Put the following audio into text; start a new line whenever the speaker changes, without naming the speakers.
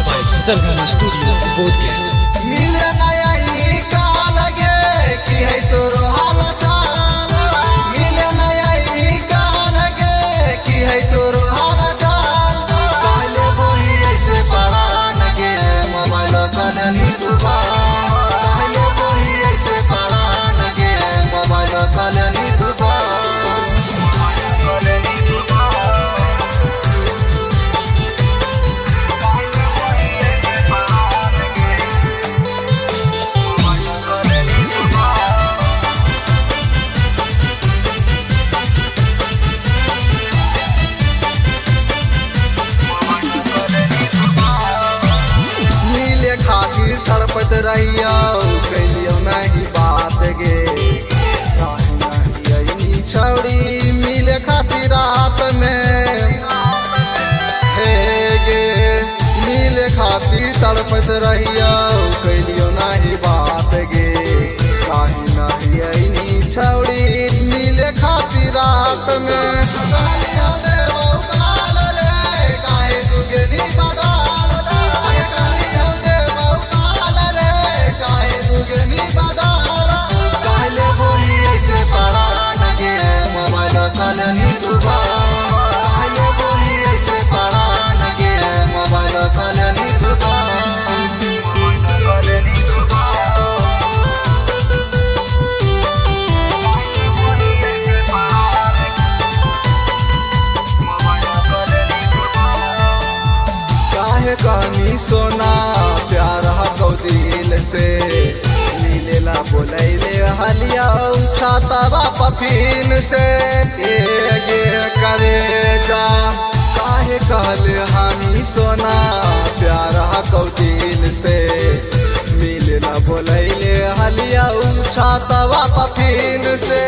by Sargam Studio, Bodhgaya.
मिले नया ई का लगे कि है तोरो हाल चाल, मिले नया ई का लगे कि है तोरो हाल चाल। पहले वही ऐसे पड़ा लगे मोबाइल कनली तुबा, पहले वही ऐसे पड़ा लगे मोबाइल कनली तुबा। खातिर तड़पत रहिया कैलियो नहीं बात गे, नहीं छौड़ी मिले खातिर रात में हे गे, मिले खातिर तड़पत रहिया कैलियो नहीं बात गे, नहीं छौड़ी मिले खातिर रात में। काहे सुगनी बदाल पहले वही ऐसे पड़ा लगे मोबाइल कनली तुबा, पहले वही ऐसे पड़ा लगे मोबाइल कनली तुबा। काहे कहनी सोना प्यार हको दिल से, मिलेला बोलैले हलिया छातवा पफीन से। गे करे जा काहे कहले हानि सोना प्यार हको दिल से, मिलेला बोलैले हलिया छातवा पफीन से।